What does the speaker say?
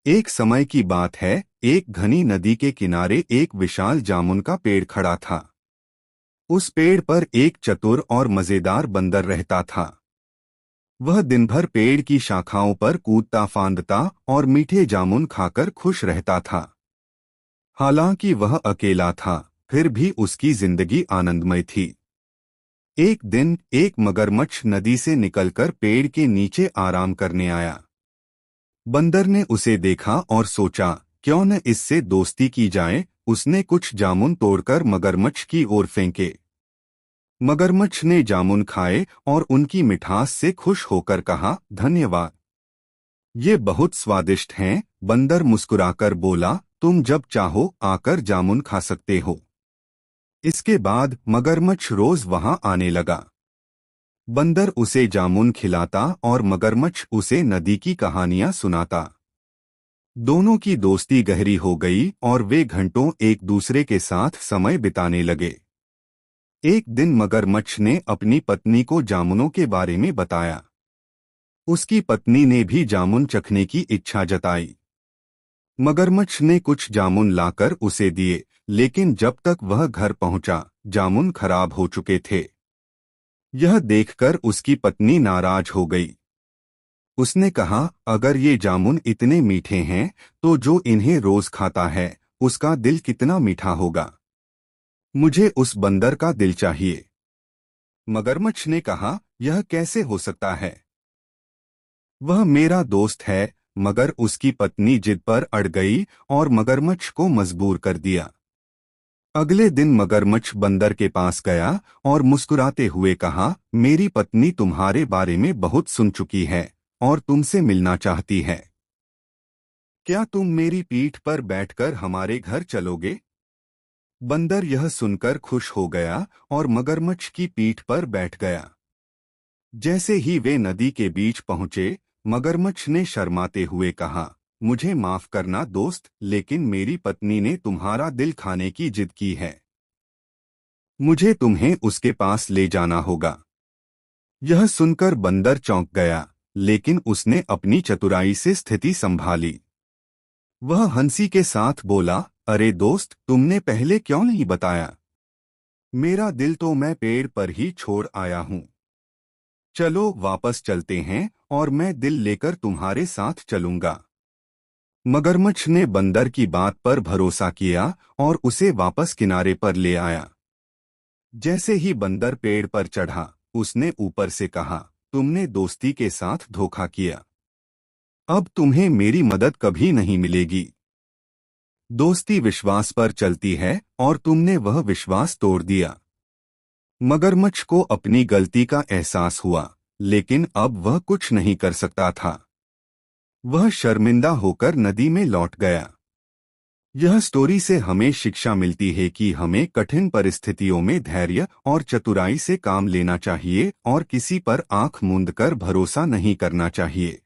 एक समय की बात है। एक घनी नदी के किनारे एक विशाल जामुन का पेड़ खड़ा था। उस पेड़ पर एक चतुर और मजेदार बंदर रहता था। वह दिन भर पेड़ की शाखाओं पर कूदता फांदता और मीठे जामुन खाकर खुश रहता था। हालांकि वह अकेला था, फिर भी उसकी जिंदगी आनंदमय थी। एक दिन एक मगरमच्छ नदी से निकलकर पेड़ के नीचे आराम करने आया। बंदर ने उसे देखा और सोचा, क्यों न इससे दोस्ती की जाए। उसने कुछ जामुन तोड़कर मगरमच्छ की ओर फेंके। मगरमच्छ ने जामुन खाए और उनकी मिठास से खुश होकर कहा, धन्यवाद, ये बहुत स्वादिष्ट हैं। बंदर मुस्कुराकर बोला, तुम जब चाहो आकर जामुन खा सकते हो। इसके बाद मगरमच्छ रोज वहां आने लगा। बंदर उसे जामुन खिलाता और मगरमच्छ उसे नदी की कहानियां सुनाता। दोनों की दोस्ती गहरी हो गई और वे घंटों एक दूसरे के साथ समय बिताने लगे। एक दिन मगरमच्छ ने अपनी पत्नी को जामुनों के बारे में बताया। उसकी पत्नी ने भी जामुन चखने की इच्छा जताई। मगरमच्छ ने कुछ जामुन लाकर उसे दिए, लेकिन जब तक वह घर पहुंचा, जामुन खराब हो चुके थे। यह देखकर उसकी पत्नी नाराज हो गई। उसने कहा, अगर ये जामुन इतने मीठे हैं, तो जो इन्हें रोज खाता है, उसका दिल कितना मीठा होगा। मुझे उस बंदर का दिल चाहिए। मगरमच्छ ने कहा, यह कैसे हो सकता है? वह मेरा दोस्त है। मगर उसकी पत्नी जिद पर अड़ गई और मगरमच्छ को मजबूर कर दिया। अगले दिन मगरमच्छ बंदर के पास गया और मुस्कुराते हुए कहा, मेरी पत्नी तुम्हारे बारे में बहुत सुन चुकी है और तुमसे मिलना चाहती है। क्या तुम मेरी पीठ पर बैठकर हमारे घर चलोगे? बंदर यह सुनकर खुश हो गया और मगरमच्छ की पीठ पर बैठ गया। जैसे ही वे नदी के बीच पहुंचे, मगरमच्छ ने शर्माते हुए कहा, मुझे माफ करना दोस्त, लेकिन मेरी पत्नी ने तुम्हारा दिल खाने की जिद की है। मुझे तुम्हें उसके पास ले जाना होगा। यह सुनकर बंदर चौंक गया, लेकिन उसने अपनी चतुराई से स्थिति संभाली। वह हंसी के साथ बोला, अरे दोस्त, तुमने पहले क्यों नहीं बताया? मेरा दिल तो मैं पेड़ पर ही छोड़ आया हूँ। चलो वापस चलते हैं और मैं दिल लेकर तुम्हारे साथ चलूंगा। मगरमच्छ ने बंदर की बात पर भरोसा किया और उसे वापस किनारे पर ले आया। जैसे ही बंदर पेड़ पर चढ़ा, उसने ऊपर से कहा, तुमने दोस्ती के साथ धोखा किया। अब तुम्हें मेरी मदद कभी नहीं मिलेगी। दोस्ती विश्वास पर चलती है और तुमने वह विश्वास तोड़ दिया। मगरमच्छ को अपनी गलती का एहसास हुआ, लेकिन अब वह कुछ नहीं कर सकता था। वह शर्मिंदा होकर नदी में लौट गया। यह स्टोरी से हमें शिक्षा मिलती है कि हमें कठिन परिस्थितियों में धैर्य और चतुराई से काम लेना चाहिए और किसी पर आंख मूंदकर भरोसा नहीं करना चाहिए।